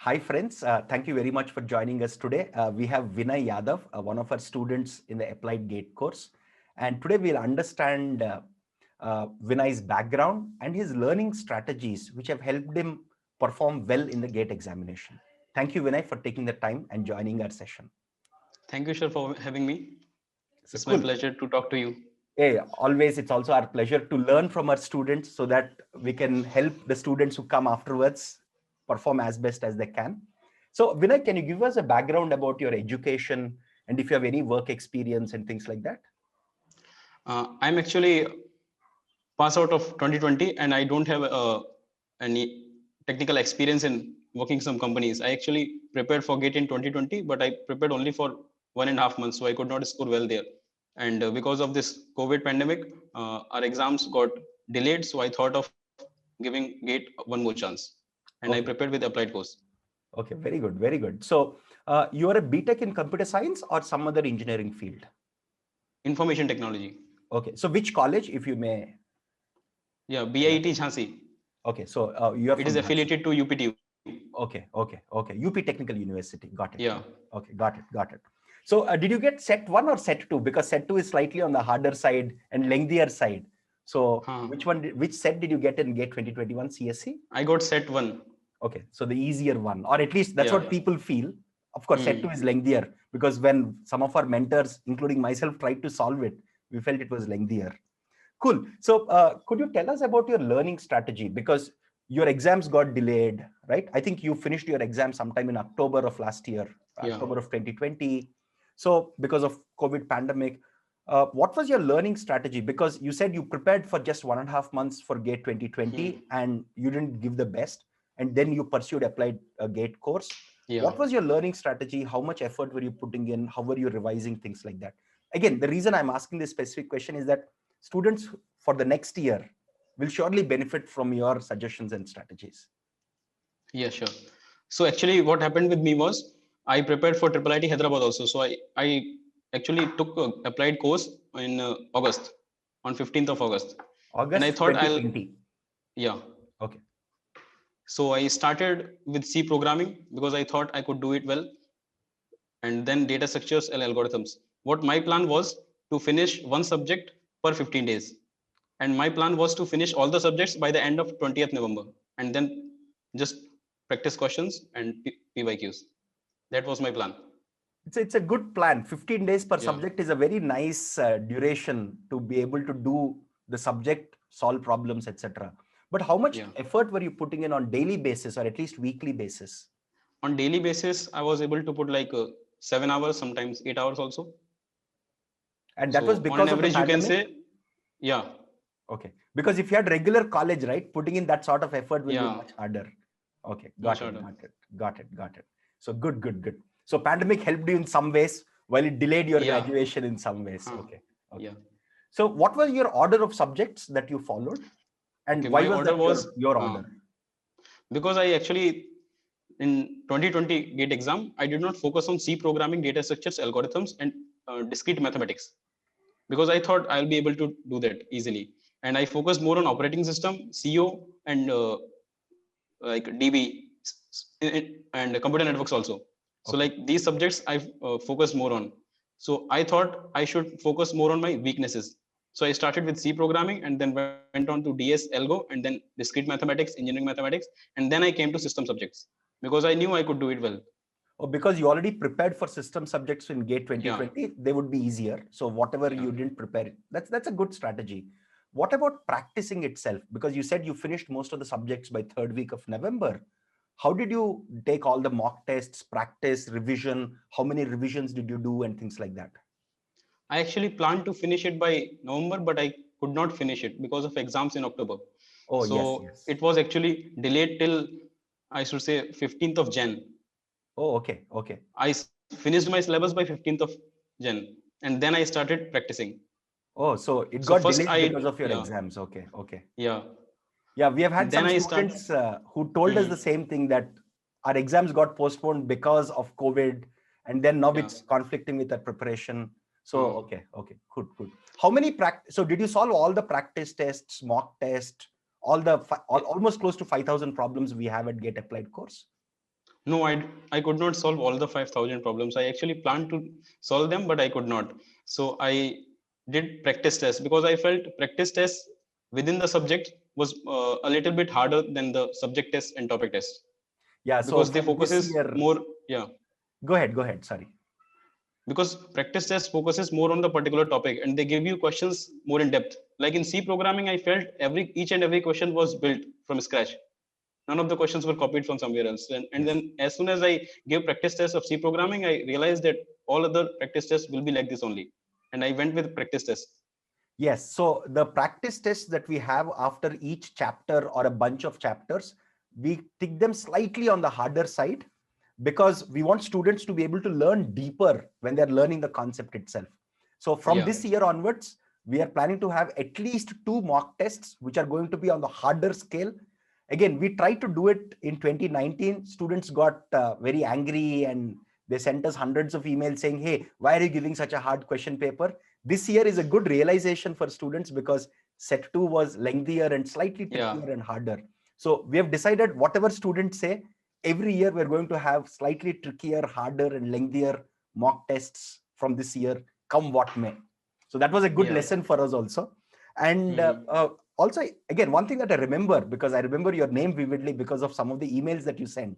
Hi friends, thank you very much for joining us today. We have Vinay Yadav, one of our students in the Applied GATE course. And today we'll understand Vinay's background and his learning strategies, which have helped him perform well in the GATE examination. Thank you, Vinay, for taking the time and joining our session. Thank you, sir, for having me. So It's my cool. pleasure to talk to you. Hey, always, it's also our pleasure to learn from our students so that we can help the students who come afterwards perform as best as they can. So, Vinay, can you give us a background about your education and if you have any work experience and things like that? I'm actually pass out of 2020, and I don't have any technical experience in working some companies. I actually prepared for GATE in 2020, but I prepared only for 1.5 months, so I could not score well there. And because of this COVID pandemic, our exams got delayed. So I thought of giving GATE one more chance, and I Okay. prepared with applied course. Okay, very good, very good. So, you are a BTech in computer science or some other engineering field? Information technology. Okay, so which college, if you may? Yeah, BIT Jhansi. Okay, so you are It is from Jhansi. affiliated to UPTU. Okay. UP Technical University. Got it. Yeah. Okay, got it. So did you get set 1 or set 2? Because set 2 is slightly on the harder side and lengthier side. So which set did you get in GATE 2021 CSC? I got set 1. Okay, so the easier one, or at least that's Yeah. what people feel. Of course, set 2 is lengthier because when some of our mentors, including myself, tried to solve it, we felt it was lengthier. Cool. So could you tell us about your learning strategy? Because your exams got delayed, right? I think you finished your exam sometime in October of last year, October of 2020. So because of COVID pandemic, what was your learning strategy? Because you said you prepared for just 1.5 months for GATE 2020 and you didn't give the best. And then you pursued applied GATE course. Yeah. What was your learning strategy? How much effort were you putting in? How were you revising, things like that? Again, the reason I'm asking this specific question is that students for the next year will surely benefit from your suggestions and strategies. Yeah, sure. So actually what happened with me was I prepared for Triple IT Hyderabad also. So I actually took a applied course in August, on 15th of August. And I August thought 2020. yeah. Okay. So I started with C programming because I thought I could do it well. And then data structures and algorithms. What my plan was to finish one subject per 15 days. And my plan was to finish all the subjects by the end of 20th November. And then just practice questions and PYQs. That was my plan. It's a good plan. 15 days per Yeah. subject is a very nice duration to be able to do the subject, solve problems, etc. But how much effort were you putting in on daily basis or at least weekly basis? On daily basis, I was able to put like 7 hours, sometimes 8 hours also. And that was because on an of the average, you can pandemic? say, yeah. Okay. Because if you had regular college, right, putting in that sort of effort will be much harder. Okay. Much Got harder. it. So good. So pandemic helped you in some ways while it delayed your graduation in some ways. Okay. Yeah. So what was your order of subjects that you followed? And why was that your order? Because I actually, in 2020 GATE exam, I did not focus on C programming, data structures, algorithms, and discrete mathematics. Because I thought I'll be able to do that easily. And I focused more on operating system, CO, and like DB and computer networks also. So like these subjects I focused more on. So I thought I should focus more on my weaknesses. So I started with C programming and then went on to DS Algo and then discrete mathematics, engineering mathematics, and then I came to system subjects because I knew I could do it well. Oh, because you already prepared for system subjects in GATE 2020, they would be easier. So whatever you didn't prepare, that's a good strategy. What about practicing itself? Because you said you finished most of the subjects by 3rd week of November. How did you take all the mock tests, practice, revision? How many revisions did you do and things like that? I actually planned to finish it by November, but I could not finish it because of exams in October. Oh, so yes. It was actually delayed till, I should say, 15th of Jan. Oh, okay. I finished my syllabus by 15th of Jan, and then I started practicing. Oh, so it got first delayed because of your exams. Okay. Yeah. Yeah, we have had Then some students who told us the same thing, that our exams got postponed because of COVID, and then now it's conflicting with our preparation. So, okay, good. How many so did you solve all the practice tests, mock test, all the almost close to 5,000 problems we have at GATE Applied course? No, I could not solve all the 5,000 problems. I actually planned to solve them, but I could not. So I did practice tests because I felt practice tests within the subject was a little bit harder than the subject test and topic test Yeah. So because they for this focuses year, more. Yeah, go ahead. Go ahead. Sorry. because practice test focuses more on the particular topic and they give you questions more in depth. Like in C programming, I felt each and every question was built from scratch. None of the questions were copied from somewhere else. And Yes. then as soon as I gave practice tests of C programming, I realized that all other practice tests will be like this only. And I went with practice tests. Yes. So the practice tests that we have after each chapter or a bunch of chapters, we tick them slightly on the harder side because we want students to be able to learn deeper when they're learning the concept itself. So from Yeah. this year onwards, we are planning to have at least 2 mock tests, which are going to be on the harder scale. Again, we tried to do it in 2019. Students got very angry and they sent us hundreds of emails saying, hey, why are you giving such a hard question paper? This year is a good realization for students because set 2 was lengthier and slightly trickier and harder. So we have decided whatever students say, every year we're going to have slightly trickier, harder and lengthier mock tests from this year, come what may. So that was a good lesson for us also. And also, again, one thing that I remember, because I remember your name vividly because of some of the emails that you sent,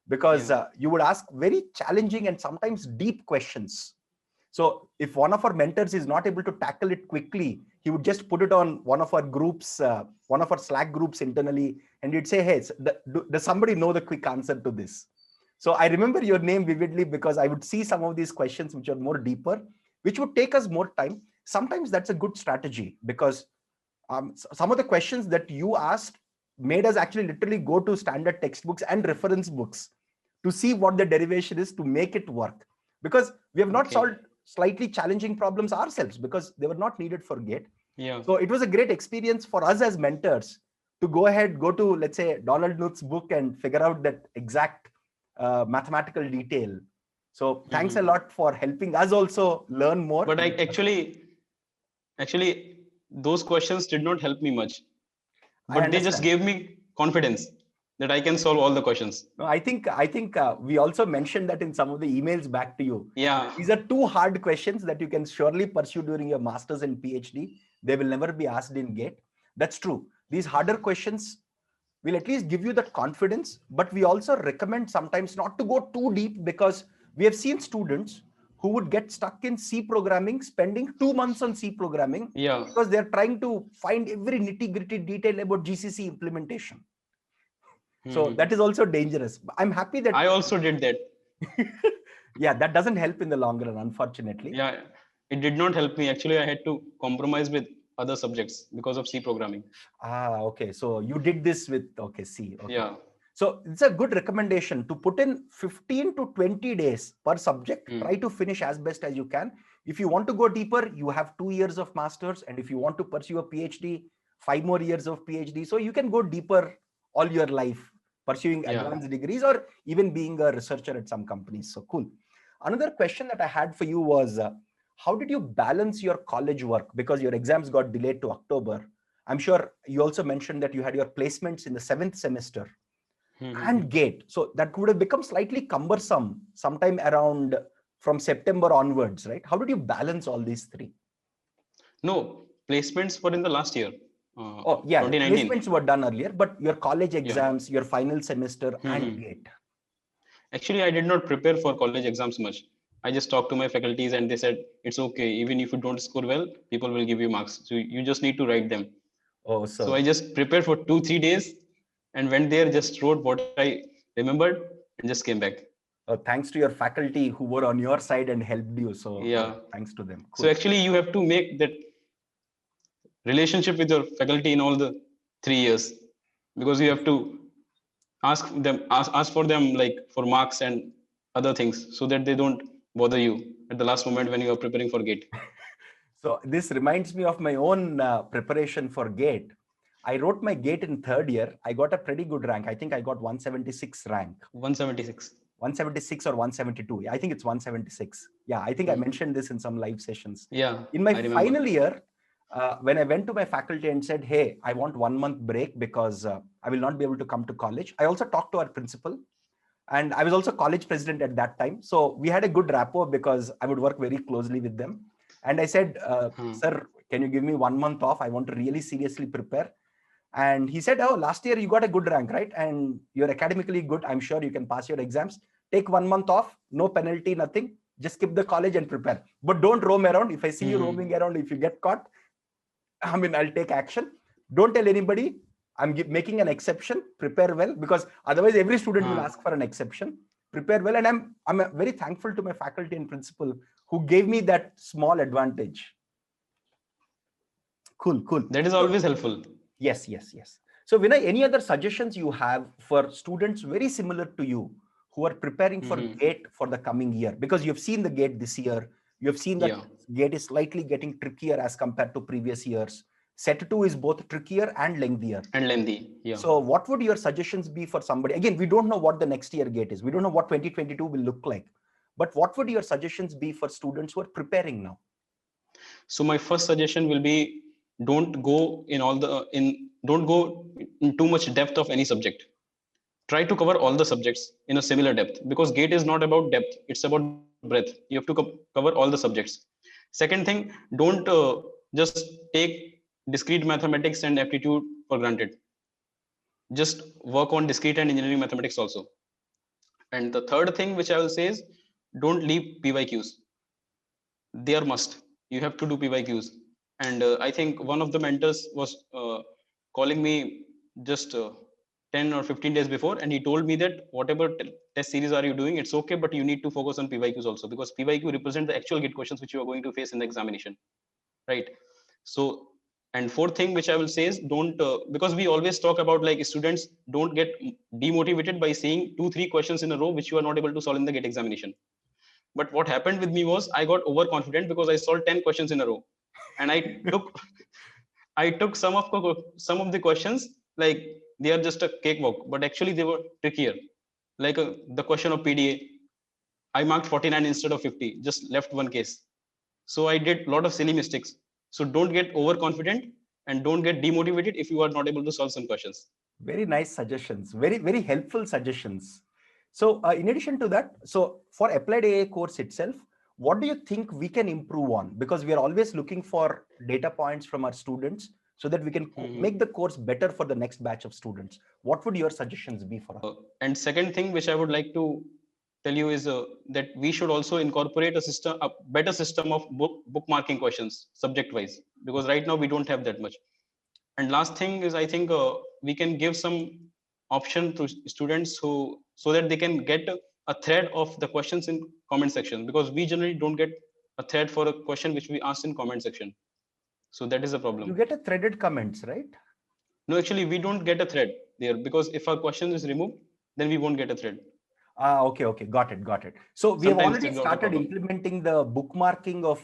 because you would ask very challenging and sometimes deep questions. So if one of our mentors is not able to tackle it quickly, he would just put it on one of our groups, one of our Slack groups internally, and he'd say, hey, does somebody know the quick answer to this? So I remember your name vividly because I would see some of these questions which are more deeper, which would take us more time. Sometimes that's a good strategy because some of the questions that you asked made us actually literally go to standard textbooks and reference books to see what the derivation is to make it work. Because we have not solved slightly challenging problems ourselves because they were not needed for GATE. Yeah. So it was a great experience for us as mentors to go ahead, go to, let's say, Donald Knuth's book and figure out that exact mathematical detail. So thanks a lot for helping us also learn more. But I actually, those questions did not help me much. But they just gave me confidence that I can solve all the questions. No, I think we also mentioned that in some of the emails back to you. Yeah. These are 2 hard questions that you can surely pursue during your master's and PhD. They will never be asked in GATE. That's true. These harder questions will at least give you that confidence, but we also recommend sometimes not to go too deep because we have seen students who would get stuck in C programming, spending 2 months on C programming because they're trying to find every nitty-gritty detail about GCC implementation. So that is also dangerous. I'm happy that I also did that. Yeah, that doesn't help in the long run, unfortunately. Yeah, it did not help me. Actually, I had to compromise with other subjects because of C programming. Okay. So you did this with, C. Okay. Yeah. So it's a good recommendation to put in 15 to 20 days per subject. Try to finish as best as you can. If you want to go deeper, you have 2 years of masters. And if you want to pursue a PhD, 5 more years of PhD. So you can go deeper all your life, pursuing advanced degrees or even being a researcher at some companies. So cool. Another question that I had for you was, how did you balance your college work? Because your exams got delayed to October. I'm sure you also mentioned that you had your placements in the 7th semester and GATE. So that would have become slightly cumbersome sometime around from September onwards, right? How did you balance all these 3? No, placements were in the last year. 2019. Placements were done earlier, but your college exams, your final semester and GATE. Actually, I did not prepare for college exams much. I just talked to my faculties and they said, it's okay. Even if you don't score well, people will give you marks. So you just need to write them. So I just prepared for 2-3 days and went there, just wrote what I remembered and just came back. Thanks to your faculty who were on your side and helped you. So thanks to them. Cool. So actually you have to make that relationship with your faculty in all the 3 years because you have to ask for them like for marks and other things so that they don't bother you at the last moment when you are preparing for GATE. So this reminds me of my own preparation for GATE. I wrote my GATE in 3rd year. I got a pretty good rank. I think I got 176 rank. 176. 176 or 172. I think it's 176. Yeah, I think I mentioned this in some live sessions. Yeah. In my final year, when I went to my faculty and said, hey, I want 1 month break because I will not be able to come to college. I also talked to our principal And I was also college president at that time. So we had a good rapport because I would work very closely with them. And I said, sir, can you give me 1 month off? I want to really seriously prepare. And he said, oh, last year you got a good rank, right? And you're academically good. I'm sure you can pass your exams. Take 1 month off, no penalty, nothing. Just skip the college and prepare. But don't roam around. If I see you roaming around, if you get caught, I mean, I'll take action. Don't tell anybody. I'm making an exception. Prepare well, because otherwise every student will ask for an exception. Prepare well. And I'm very thankful to my faculty and principal who gave me that small advantage. Cool. That is always helpful. Yes. So Vinay, any other suggestions you have for students very similar to you who are preparing for GATE for the coming year? Because you've seen the GATE this year. You've seen that GATE is slightly getting trickier as compared to previous years. Set 2 is both trickier and lengthier. Yeah. So what would your suggestions be for somebody? Again, we don't know what the next year GATE is. We don't know what 2022 will look like. But what would your suggestions be for students who are preparing now? So my first suggestion will be, don't go in too much depth of any subject. Try to cover all the subjects in a similar depth, because GATE is not about depth, it's about breadth. You have to cover all the subjects. Second thing, don't just take discrete mathematics and aptitude for granted. Just work on discrete and engineering mathematics also. And the third thing which I will say is, don't leave PYQs. They are must. You have to do PYQs. And I think one of the mentors was calling me just 10 or 15 days before, and he told me that whatever test series are you doing, it's okay, but you need to focus on PYQs also, because PYQ represent the actual GATE questions which you are going to face in the examination, right? So, and fourth thing which I will say is, don't because we always talk about, like, students don't get demotivated by seeing 2-3 questions in a row which you are not able to solve in the GATE examination. But what happened with me was, I got overconfident because I solved 10 questions in a row, and I took some of the questions like they are just a cakewalk, but actually they were trickier. Like the question of PDA, I marked 49 instead of 50, just left one case. So I did a lot of silly mistakes. So don't get overconfident and don't get demotivated if you are not able to solve some questions. Very nice suggestions. Very, very helpful suggestions. So in addition to that, so for Applied AI course itself, what do you think we can improve on? Because we are always looking for data points from our students so that we can make the course better for the next batch of students. What would your suggestions be for us? And second thing which I would like to tell you is that we should also incorporate a better system of bookmarking questions subject wise, because right now we don't have that much. And last thing is, I think we can give some option to students so that they can get a thread of the questions in comment section, because we generally don't get a thread for a question which we asked in comment section. So that is a problem. You get a threaded comments, right? No, actually we don't get a thread there, because if our question is removed, then we won't get a thread. Okay. Got it. So we have already started implementing the bookmarking of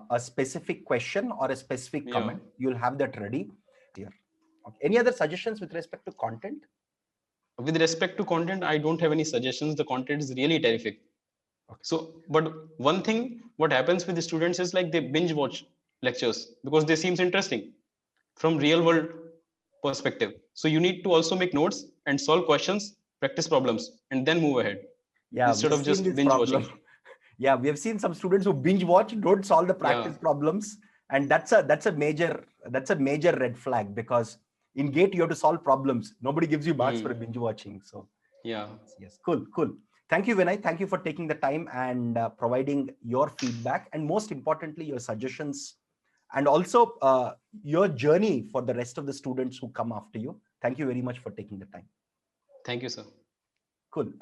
a specific question or a specific comment. You'll have that ready here. Okay. Any other suggestions with respect to content? With respect to content, I don't have any suggestions. The content is really terrific. Okay. So, but one thing, what happens with the students is, like, they binge watch lectures because they seems interesting from real world perspective. So you need to also make notes and solve questions, practice problems, and then move ahead. Yeah, instead of just binge watching. Yeah, we have seen some students who binge watch, don't solve the practice problems, and that's a major red flag, because in GATE you have to solve problems. Nobody gives you marks for binge watching. So yes, cool. Thank you, Vinay. Thank you for taking the time and providing your feedback, and most importantly, your suggestions, and also your journey for the rest of the students who come after you. Thank you very much for taking the time. Thank you, sir. Cool.